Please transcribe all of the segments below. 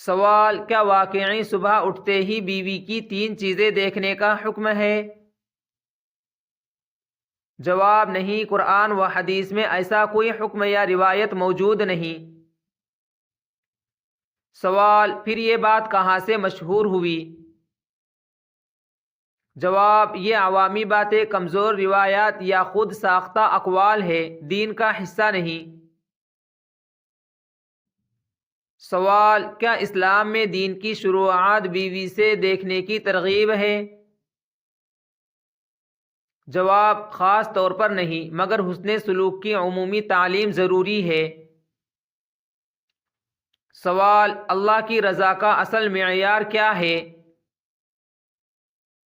سوال: کیا واقعی صبح اٹھتے ہی بیوی کی 3 چیزیں دیکھنے کا حکم ہے؟ جواب: نہیں، قرآن و حدیث میں ایسا کوئی حکم یا روایت موجود نہیں۔ سوال: پھر یہ بات کہاں سے مشہور ہوئی؟ جواب: یہ عوامی باتیں، کمزور روایات یا خود ساختہ اقوال ہے، دین کا حصہ نہیں۔ سوال: کیا اسلام میں دین کی شروعات بیوی سے دیکھنے کی ترغیب ہے؟ جواب: خاص طور پر نہیں، مگر حسن سلوک کی عمومی تعلیم ضروری ہے۔ سوال: اللہ کی رضا کا اصل معیار کیا ہے؟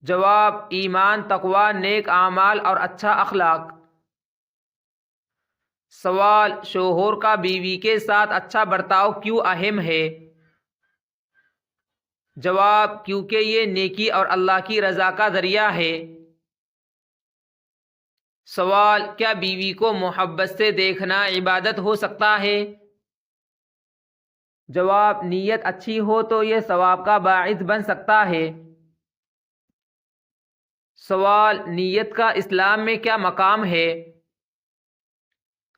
جواب: ایمان، تقوی، نیک اعمال اور اچھا اخلاق۔ سوال: شوہر کا بیوی کے ساتھ اچھا برتاؤ کیوں اہم ہے؟ جواب: کیونکہ یہ نیکی اور اللہ کی رضا کا ذریعہ ہے۔ سوال: کیا بیوی کو محبت سے دیکھنا عبادت ہو سکتا ہے؟ جواب: نیت اچھی ہو تو یہ ثواب کا باعث بن سکتا ہے۔ سوال: نیت کا اسلام میں کیا مقام ہے؟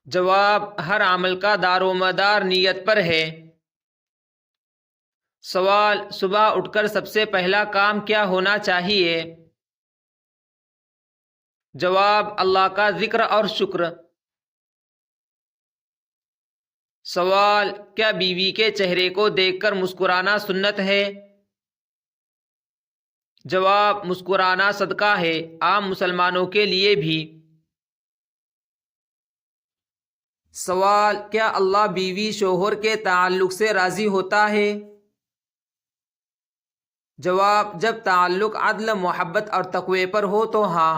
جواب: ہر عمل کا دار و مدار نیت پر ہے۔ سوال: صبح اٹھ کر سب سے پہلا کام کیا ہونا چاہیے؟ جواب: اللہ کا ذکر اور شکر۔ سوال: کیا بیوی کے چہرے کو دیکھ کر مسکرانا سنت ہے؟ جواب: مسکرانا صدقہ ہے، عام مسلمانوں کے لیے بھی۔ سوال: کیا اللہ بیوی شوہر کے تعلق سے راضی ہوتا ہے؟ جواب: جب تعلق عدل، محبت اور تقوی پر ہو تو ہاں۔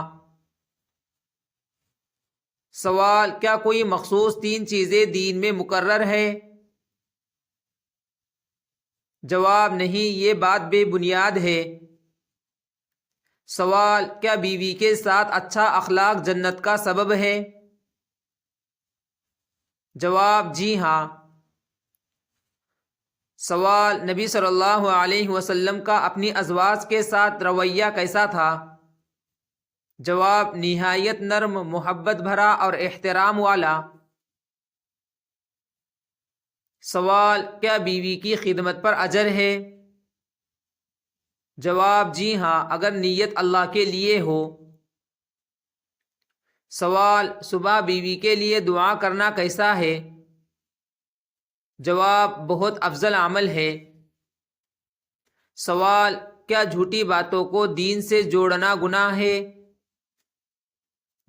سوال: کیا کوئی مخصوص 3 چیزیں دین میں مقرر ہے؟ جواب: نہیں، یہ بات بے بنیاد ہے۔ سوال: کیا بیوی کے ساتھ اچھا اخلاق جنت کا سبب ہے؟ جواب: جی ہاں۔ سوال: نبی صلی اللہ علیہ وسلم کا اپنی ازواج کے ساتھ رویہ کیسا تھا؟ جواب: نہایت نرم، محبت بھرا اور احترام والا۔ سوال: کیا بیوی کی خدمت پر اجر ہے؟ جواب: جی ہاں، اگر نیت اللہ کے لیے ہو۔ سوال: صبح بیوی کے لیے دعا کرنا کیسا ہے؟ جواب: بہت افضل عمل ہے۔ سوال: کیا جھوٹی باتوں کو دین سے جوڑنا گناہ ہے؟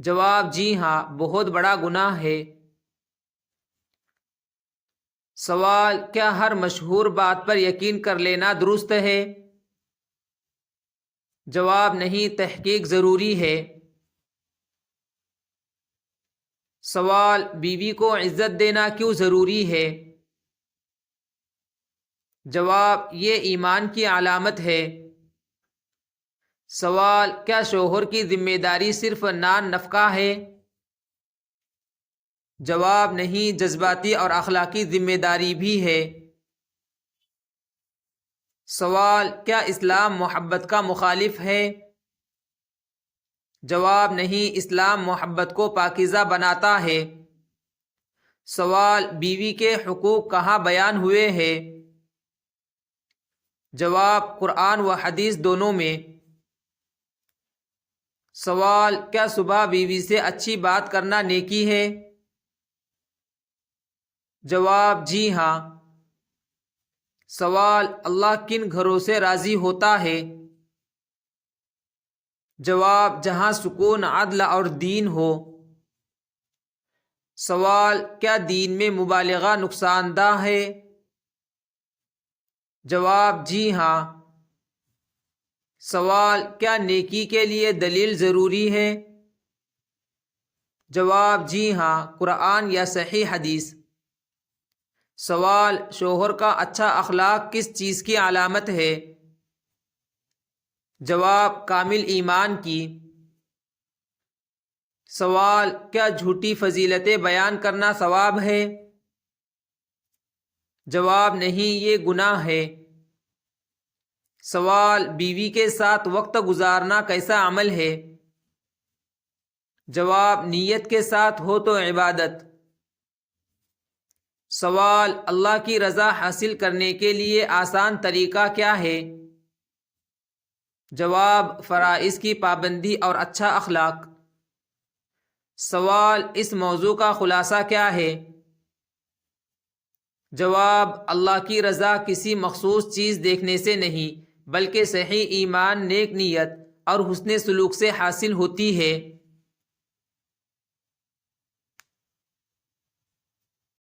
جواب: جی ہاں، بہت بڑا گناہ ہے۔ سوال: کیا ہر مشہور بات پر یقین کر لینا درست ہے؟ جواب: نہیں، تحقیق ضروری ہے۔ سوال: بیوی کو عزت دینا کیوں ضروری ہے؟ جواب: یہ ایمان کی علامت ہے۔ سوال: کیا شوہر کی ذمہ داری صرف نان نفقہ ہے؟ جواب: نہیں، جذباتی اور اخلاقی ذمہ داری بھی ہے۔ سوال: کیا اسلام محبت کا مخالف ہے؟ جواب: نہیں، اسلام محبت کو پاکیزہ بناتا ہے۔ سوال: بیوی کے حقوق کہاں بیان ہوئے ہیں؟ جواب: قرآن و حدیث دونوں میں۔ سوال: کیا صبح بیوی سے اچھی بات کرنا نیکی ہے؟ جواب: جی ہاں۔ سوال: اللہ کن گھروں سے راضی ہوتا ہے؟ جواب: جہاں سکون، عدل اور دین ہو۔ سوال: کیا دین میں مبالغہ نقصان دہ ہے؟ جواب: جی ہاں۔ سوال: کیا نیکی کے لیے دلیل ضروری ہے؟ جواب: جی ہاں، قرآن یا صحیح حدیث۔ سوال: شوہر کا اچھا اخلاق کس چیز کی علامت ہے؟ جواب: کامل ایمان کی۔ سوال: کیا جھوٹی فضیلتیں بیان کرنا ثواب ہے؟ جواب نہیں، یہ گناہ ہے۔ سوال، بیوی کے ساتھ وقت گزارنا کیسا عمل ہے؟ جواب، نیت کے ساتھ ہو تو عبادت۔ سوال، اللہ کی رضا حاصل کرنے کے لیے آسان طریقہ کیا ہے؟ جواب، فرائض کی پابندی اور اچھا اخلاق۔ سوال، اس موضوع کا خلاصہ کیا ہے؟ جواب، اللہ کی رضا کسی مخصوص چیز دیکھنے سے نہیں بلکہ صحیح ایمان، نیک نیت اور حسن سلوک سے حاصل ہوتی ہے۔